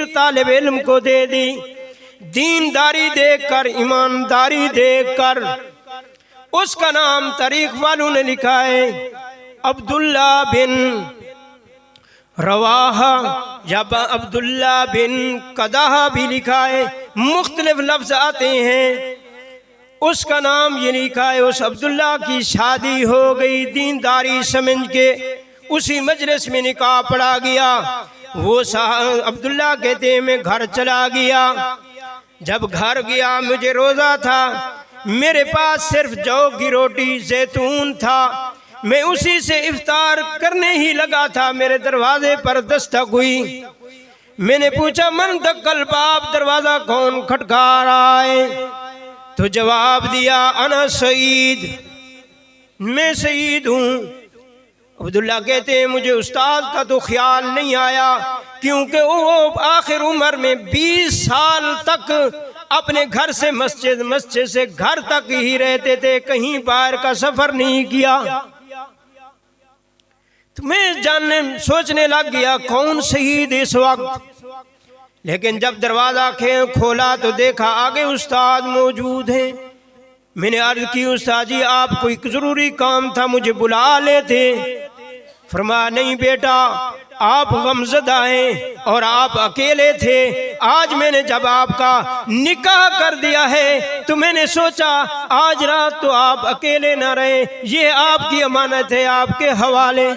फकीर तालिब इल्म को दे दी। दीनदारी देखकर, ईमानदारी देखकर उसका नाम तारीख वालों ने लिखा है अब्दुल्ला बिन रवाहा या अब्दुल्ला बिन कदाहा भी लिखा है, मुख्तलिफ लफ्ज आते हैं। उसका नाम ये लिखा है। उस अब्दुल्ला की शादी हो गई, दीनदारी समझ के उसी मजलिस में निकाह पड़ा गया। वो अब्दुल्ला कहते हैं मैं घर चला गया। जब घर गया मुझे रोज़ा था, मेरे पास सिर्फ जौ की रोटी जैतून था, मैं उसी से इफ्तार करने ही लगा था। मेरे दरवाजे पर दस्तक हुई। मैंने पूछा मन दक्कल बाप, दरवाजा कौन खटखा रहा है? तो जवाब दिया अना सईद, मैं सईद हूँ। अब्दुल्ला कहते हैं मुझे उस्ताद का तो ख्याल नहीं आया, क्योंकि वो आखिर उम्र में 20 साल तक अपने घर से मस्जिद, मस्जिद से घर तक ही रहते थे, कहीं बाहर का सफर नहीं किया। तो मैं सोचने लग गया कौन शहीद इस वक्त। लेकिन जब दरवाजा खोला तो देखा आगे उस्ताद मौजूद हैं। मैंने अर्ज की उस्ताद जी आपको एक जरूरी काम था, मुझे बुला लेते। फरमाया नहीं बेटा, आप गमज़दा हैं और आप अकेले थे। आज मैंने जब आपका निकाह कर दिया है तो मैंने सोचा आज रात तो आप अकेले ना रहे, ये आपकी अमानत है, आपके हवाले।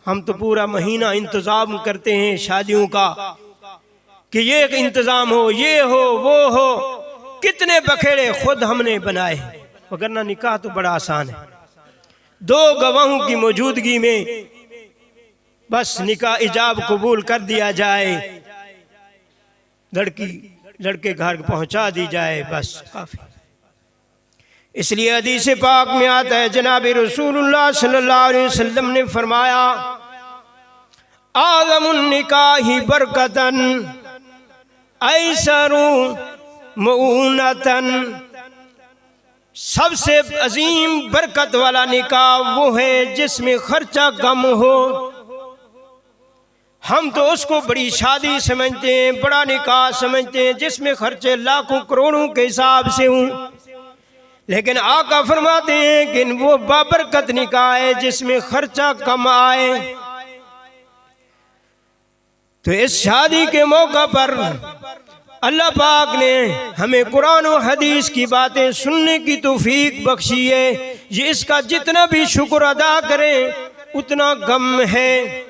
हम तो पूरा महीना इंतजाम करते हैं शादियों का कि ये इंतजाम हो, ये हो, वो हो। कितने बखेड़े खुद हमने बनाए, वरना निकाह तो बड़ा आसान है। 2 गवाहों की मौजूदगी में बस निकाह इजाब कबूल कर दिया जाए, लड़की लड़के घर पहुंचा दी जाए, बस काफी। इसलिए हदीस पाक में आता है जनाब रसूलुल्लाह सल्लल्लाहु अलैहि वसल्लम ने फरमाया आज़मुन निकाही बरकतन ऐसरू मऊनतन, सबसे अजीम बरकत वाला निकाह वो है जिसमें खर्चा कम हो। हम तो उसको बड़ी शादी समझते हैं, बड़ा निकाह समझते हैं जिसमें खर्चे लाखों करोड़ों के हिसाब से हों। लेकिन आका फरमाते हैं कि वो बाबरकत निकाह है जिसमें खर्चा कम आए। तो इस शादी के मौका पर अल्लाह पाक ने हमें कुरान और हदीस की बातें सुनने की तौफीक बख्शी है। ये इसका जितना भी शुक्र अदा करें उतना कम है।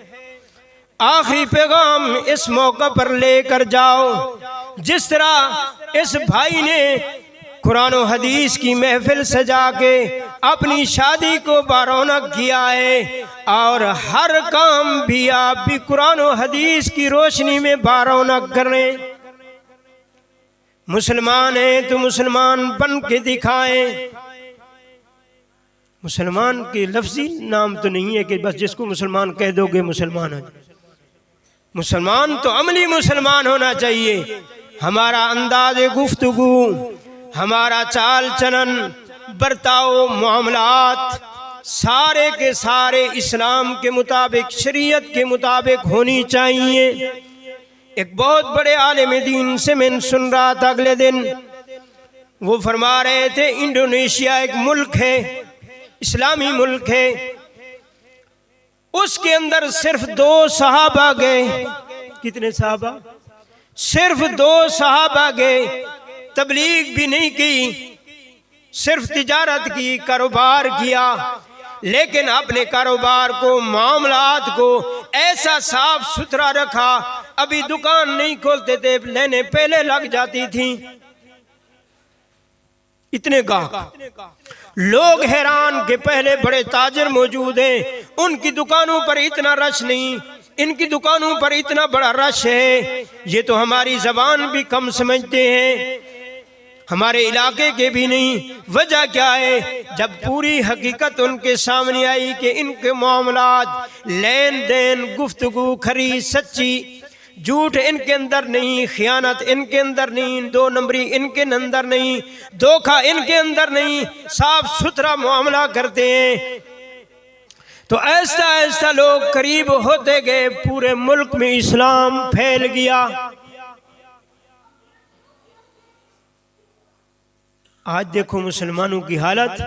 आखिरी पैगाम इस मौका पर लेकर जाओ, जिस तरह इस भाई ने कुरान और हदीस की महफिल सजा के अपनी शादी को बारौनक किया है, और हर काम भी आप भी कुरान और हदीस की रोशनी में बारौनक करें। मुसलमान हैं तो मुसलमान बन के दिखाएं। मुसलमान के लफ्जी नाम तो नहीं है कि बस जिसको मुसलमान कह दोगे मुसलमान हो। मुसलमान तो अमली मुसलमान होना चाहिए। हमारा अंदाज गुफ्तगू, हमारा चाल चलन, बर्ताव, मामलात सारे के सारे इस्लाम के मुताबिक, शरीयत के मुताबिक होनी चाहिए। एक बहुत बड़े आलिम दीन से मैं सुन रहा था अगले दिन, वो फरमा रहे थे इंडोनेशिया एक मुल्क है, इस्लामी मुल्क है, उसके अंदर सिर्फ 2 सहाबा गए। कितने सहाबा? सिर्फ 2 सहाबा गए। तबलीग भी नहीं की, सिर्फ तिजारत की, कारोबार किया, लेकिन अपने कारोबार को, मामलात को ऐसा साफ सुथरा रखा। अभी दुकान नहीं खोलते थे, लेने पहले लग जाती थी। इतने गाहक, लोग हैरान के पहले बड़े ताजर मौजूद हैं, उनकी दुकानों पर इतना रश नहीं, इनकी दुकानों पर इतना बड़ा रश है। ये तो हमारी जबान भी कम समझते हैं, हमारे इलाके के भी नहीं। वजह क्या है? जब पूरी हकीकत उनके सामने आई कि इनके मामलात, लेन देन, गुफ्तगू, खरी सच्ची, झूठ इनके अंदर नहीं, खयानत इनके अंदर नहीं, 2 नंबरी इनके अंदर नहीं, धोखा इनके अंदर नहीं, साफ सुथरा मामला करते हैं। तो ऐसा ऐसा लोग करीब होते गए, पूरे मुल्क में इस्लाम फैल गया। आज देखो मुसलमानों की हालत।